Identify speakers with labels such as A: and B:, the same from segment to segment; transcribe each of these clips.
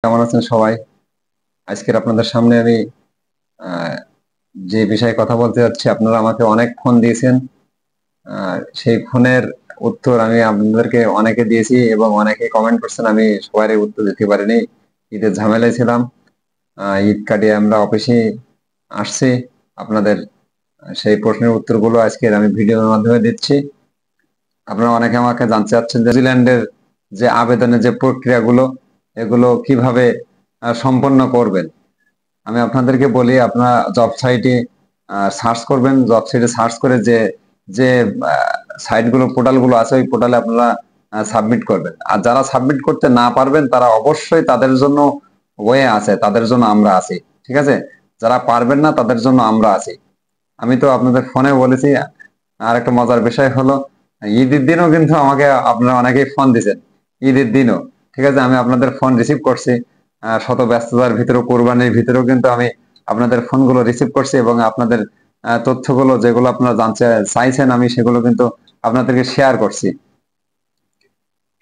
A: কেমন আছেন সবাই? আজকের আপনাদের সামনে আমি আহ, যে বিষয়ে কথা বলতে যাচ্ছি, আপনারা আমাকে অনেক ফোন দিয়েছেন। সেই ফোনের উত্তর আমি আপনাদেরকে অনেকে দিয়েছি এবং অনেকে কমেন্ট করছেন, আমি সবারই উত্তর দিতে পারিনি। ঈদের ঝামেলায় ছিলাম। ঈদ কাটিয়ে আমরা অফিসে আসছি। আপনাদের সেই প্রশ্নের উত্তরগুলো আজকের আমি ভিডিওর মাধ্যমে দিচ্ছি। আপনারা অনেকে আমাকে জানতে চাচ্ছেন যে নিউজিল্যান্ডের যে আবেদনের যে প্রক্রিয়াগুলো, এগুলো কিভাবে সম্পন্ন করবেন। আমি আপনাদেরকে বলি, আপনারা জব সাইটে সার্চ করবেন। জব সাইটে সার্চ করে যে যে সাইটগুলো, পোর্টালগুলো আছে, ওই পোর্টালে আপনারা সাবমিট করবেন। আর যারা সাবমিট করতে না পারবেন তারা অবশ্যই, তাদের জন্য ওয়ে আছে, তাদের জন্য আমরা আছি। ঠিক আছে? যারা পারবেন না তাদের জন্য আমরা আছি। আমি তো আপনাদের ফোনে বলেছি। আর একটা মজার বিষয় হলো, ঈদের দিনও কিন্তু আমাকে আপনারা অনেকেই ফোন দিয়েছেন। ঈদের দিনও, ঠিক আছে, আমি আপনাদের ফোন রিসিভ করছি। শত ব্যস্ততার ভিতরেও, কোরবানির ভিতরেও কিন্তু আমি আপনাদের ফোনগুলো রিসিভ করছি এবং আপনাদের তথ্যগুলো যেগুলো আপনারা জানতে চাইছেন, আমি সেগুলো কিন্তু আপনাদেরকে শেয়ার করছি।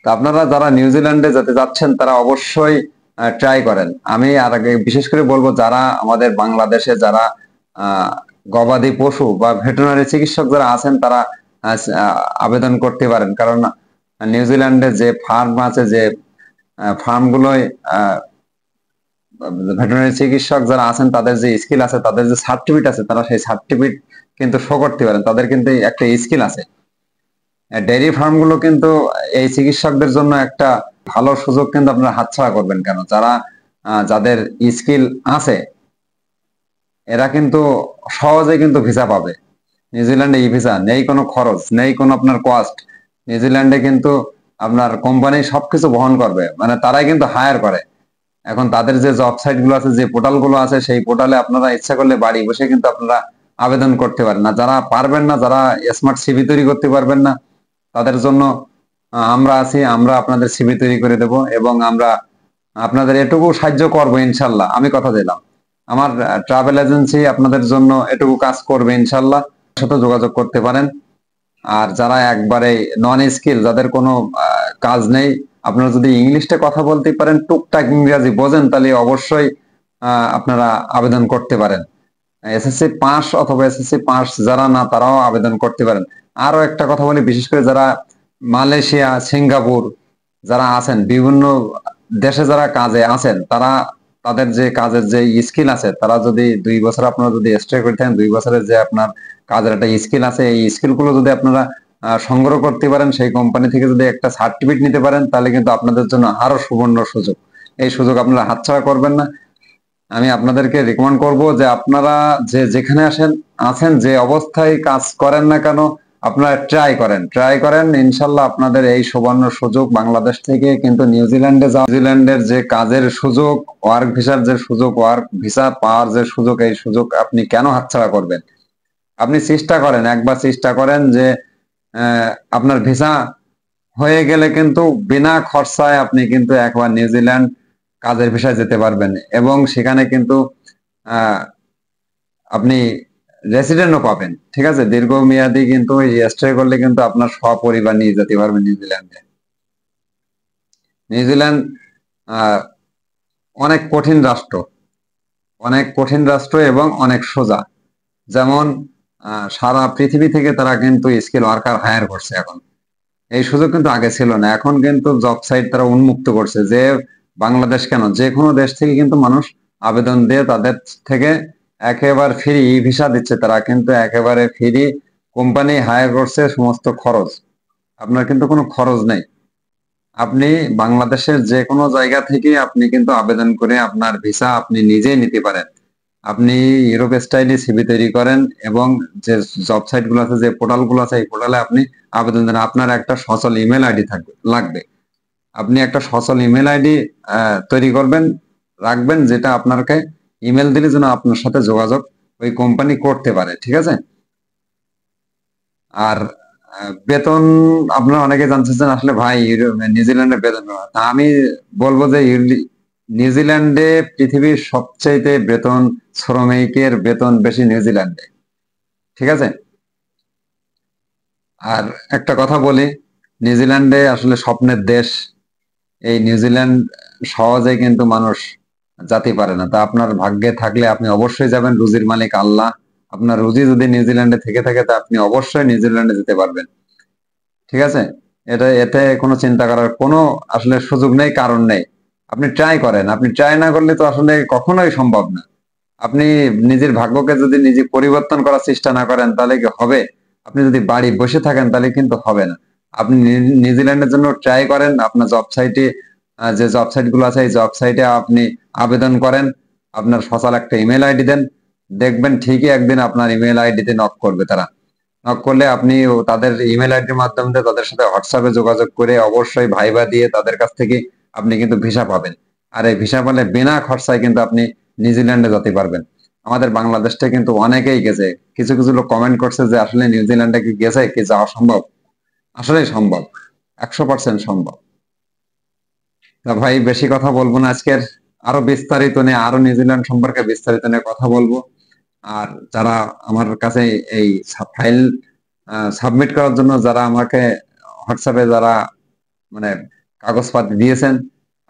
A: তো আপনারা যারা নিউজিল্যান্ডে যেতে যাচ্ছেন তারা অবশ্যই ট্রাই করেন। আমি আর আগে বিশেষ করে বলবো, যারা আমাদের বাংলাদেশে যারা আহ, গবাদি পশু বা ভেটেরিনারি চিকিৎসক যারা আছেন তারা আবেদন করতে পারেন। কারণ নিউজিল্যান্ডে যে ফার্ম আছে, যে ফার্মগুলোয় ভেটেরিনারি চিকিৎসক যারা আছেন তাদের যে স্কিল আছে, তাদের যে সার্টিফিকেট আছে, তারা সেই সার্টিফিকেট কিন্তু শো করতে পারেন। তাদের কিন্তু একটা স্কিল আছে। ডেইরি ফার্ম গুলো কিন্তু এই চিকিৎসকদের জন্য একটা ভালো সুযোগ, কিন্তু আপনারা হাতছাড়া করবেন কেন? যারা যাদের স্কিল আছে, এরা কিন্তু সহজে কিন্তু ভিসা পাবে। নিউজিল্যান্ডে ই ভিসা নেই, কোনো খরচ নেই, কোনো আপনার কস্ট। নিউজিল্যান্ডে কিন্তু আপনার কোম্পানি সবকিছু বহন করবে, মানে তারাই কিন্তু হায়ার করে। এখন তাদের যে জব সাইট গুলো আছে, যে পোর্টাল গুলো আছে, সেই পোর্টালে আপনারা ইচ্ছা করলে বাড়ি বসে কিন্তু আপনারা আবেদন করতে পারেন। না, যারা পারবেন না, যারা স্মার্ট সিভি তৈরি করতে পারবেন না, তাদের জন্য আমরা আছি। আমরা আপনাদের সিভি তৈরি করে দেব এবং আমরা আপনাদের এটুকু সাহায্য করব ইনশাল্লাহ, আমি কথা দিলাম। আমার ট্রাভেল এজেন্সি আপনাদের জন্য এটুকু কাজ করবে ইনশাল্লাহ। সাথে যোগাযোগ করতে পারেন। আর যারা একবারে নন স্কিল, যাদের কোনো কাজ নেই, আপনারা যদি ইংলিশটা কথা বলতে পারেন, টুকটাক ইংরেজি বোঝেন, তাহলে অবশ্যই আপনারা আবেদন করতে পারেন। এসএসসি পাস অথবা এসএসসি পাস যারা না, তারাও আবেদন করতে পারেন। আরো একটা কথা বলি, বিশেষ করে যারা মালয়েশিয়া, সিঙ্গাপুর যারা আছেন, বিভিন্ন দেশে যারা কাজে আছেন, তারা তাদের যে কাজের যে স্কিল আছে, তারা যদি 2 বছর আপনারা যদি স্টে করে থাকেন, 2 বছরের যে আপনার কাজের একটা স্কিল আছে, এই স্কিল গুলো যদি আপনারা সংগ্রহ করতে পারেন, সেই কোম্পানি থেকে যদি একটা সার্টিফিকেট নিতে পারেন, তাহলে কিন্তু আপনাদের জন্য আরো সুবর্ণ সুযোগ। এই সুযোগ আপনারা হাতছাড়া করবেন না। আমি আপনাদেরকে রিকমেন্ড করব যে আপনারা যে যেখানে আছেন, যে অবস্থায় কাজ করেন না কেন, আপনারা ট্রাই করেন। ইনশাল্লাহ আপনাদের এই সুবর্ণ সুযোগ, বাংলাদেশ থেকে কিন্তু নিউজিল্যান্ডে যাওয়া, নিউজিল্যান্ডের যে কাজের সুযোগ, ওয়ার্ক ভিসার যে সুযোগ, ওয়ার্ক ভিসা পাওয়ার যে সুযোগ, এই সুযোগ আপনি কেন হাতছাড়া করবেন? আপনি চেষ্টা করেন, একবার চেষ্টা করেন যে আপনার ভিসা হয়ে গেলে কিন্তু বিনা খরচায় আপনি কিন্তু একবার নিউজিল্যান্ড কাজের ভিসায় যেতে পারবেন এবং সেখানে কিন্তু আহ, আপনি রেসিডেন্টও পাবেন। ঠিক আছে? দীর্ঘমেয়াদী কিন্তু স্টে করলে কিন্তু আপনার সপরিবার নিয়ে যেতে পারবেন নিউজিল্যান্ডে। নিউজিল্যান্ড আহ, অনেক কঠিন রাষ্ট্র, অনেক কঠিন রাষ্ট্র এবং অনেক সোজা। যেমন সারা পৃথিবী থেকে তারা কিন্তু স্কিল ওয়ার্কার হায়ার করছে এখন। এই সুযোগ কিন্তু আগে ছিল না। এখন কিন্তু জব সাইট তারা উন্মুক্ত করছে যে বাংলাদেশ কেন, যে কোনো দেশ থেকে কিন্তু মানুষ আবেদন দিয়ে তাদের থেকে একেবারে ফ্রি ই ভিসা দিচ্ছে। তারা কিন্তু একেবারে ফ্রি, কোম্পানি হায়ার করছে, সমস্ত খরচ আপনার, কিন্তু কোনো খরচ নেই। আপনি বাংলাদেশের যে কোনো জায়গা থেকে আপনি কিন্তু আবেদন করে আপনার ভিসা আপনি নিজেই নিতে পারেন। আপনি ইউরোপ স্টাইলে সিভি তৈরি করেন এবং যে জব সাইট গুলো আছে, যে পোর্টাল গুলো আছে, এই পোর্টালে আপনি আবেদন দেন। আপনার একটা সচল ইমেল আইডি লাগবে। আপনি একটা সচল ইমেল আইডি তৈরি করবেন, রাখবেন, যেটা আপনাকে ইমেল দিলে যেন আপনার সাথে যোগাযোগ ওই কোম্পানি করতে পারে। ঠিক আছে? আর বেতন, আপনারা অনেকে জানতে চান আসলে ভাই নিউজিল্যান্ডের বেতন কেমন? তা আমি বলবো যে নিউজিল্যান্ডে পৃথিবীর সবচাইতে বেতন, শ্রমিকের বেতন বেশি নিউজিল্যান্ডে। ঠিক আছে? আর একটা কথা বলি, নিউজিল্যান্ডে আসলে স্বপ্নের দেশ। এই নিউজিল্যান্ড সহজে কিন্তু মানুষ যেতে পারে না। তা আপনার ভাগ্যে থাকলে আপনি অবশ্যই যাবেন, রুজির মালিক আল্লাহ। আপনার রুজি যদি নিউজিল্যান্ডে থেকে থাকে তা আপনি অবশ্যই নিউজিল্যান্ডে যেতে পারবেন। ঠিক আছে, এতে কোনো চিন্তা করার কোনো আসলে সুযোগ নেই, কারণ নেই। আপনি ট্রাই করেন, আপনি ট্রাই না করলে তো আসলে কখনোই সম্ভব না। আপনি নিজের ভাগ্যকে যদি নিজে পরিবর্তন করার চেষ্টা না করেন তাহলে কি হবে? আপনি যদি বাড়ি বসে থাকেন তাহলে কিন্তু হবে না। আপনি নিউজিল্যান্ডের জন্য ট্রাই করেন, আপনার জব সাইটে যে জব সাইট গুলো আছে এই জব সাইটে আপনি আবেদন করেন, আপনার সচল একটা ইমেল আইডি দেন, দেখবেন ঠিকই একদিন আপনার ইমেল আইডিতে নক করবে তারা। নক করলে আপনি তাদের ইমেল আইডির মাধ্যমে দিয়ে তাদের সাথে হোয়াটসঅ্যাপে যোগাযোগ করে অবশ্যই ভাইবা দিয়ে তাদের কাছ থেকে আপনি কিন্তু ভিসা পাবেন। আর এই ভিসা পেলে বিনা খরচায় কিন্তু আপনি নিউজিল্যান্ডে যেতে পারবেন। আমাদের বাংলাদেশটা কিন্তু অনেকেই গেছে, কিছু কিছু লোক কমেন্ট করছে যে আসলে নিউজিল্যান্ডে কি গেছে, কি যাওয়া সম্ভব? আসলেই সম্ভব, 100% সম্ভব। তা ভাই বেশি কথা বলবো না আজকের, আরো বিস্তারিত নিয়ে, আরো নিউজিল্যান্ড সম্পর্কে বিস্তারিত নিয়ে কথা বলবো। আর যারা আমার কাছে এই ফাইল সাবমিট করার জন্য যারা আমাকে হোয়াটসঅ্যাপে যারা মানে কাগজপাতি দিয়েছেন,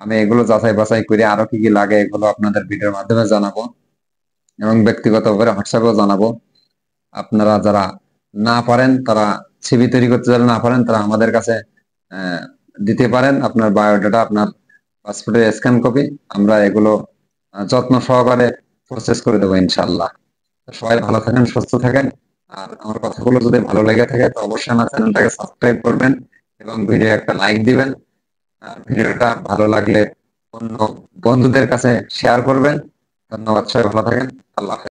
A: আমি এগুলো যাচাই বাছাই করে আরো কি কি লাগে এগুলো আপনাদের ভিডিওর মাধ্যমে জানাবো এবং ব্যক্তিগতভাবে হোয়াটসঅ্যাপেও জানাবো। আপনারা যারা না পারেন, তারা সিভি তৈরি করতে যারা না পারেন তারা আমাদের কাছে আহ, দিতে পারেন আপনার বায়োডাটা, আপনার পাসপোর্টের স্ক্যান কপি। আমরা এগুলো যত্ন সহকারে প্রসেস করে দেবো ইনশাল্লাহ। তো সবাই ভালো থাকেন, সুস্থ থাকেন। আর আমার কথাগুলো যদি ভালো লেগে থাকে তো অবশ্যই আমার চ্যানেলটাকে সাবস্ক্রাইব করবেন এবং ভিডিও একটা লাইক দিবেন। আর ভিডিওটা ভালো লাগলে অন্য বন্ধুদের কাছে শেয়ার করবেন। ধন্যবাদ, সবাই ভালো থাকেন। আল্লাহ হাফেজ।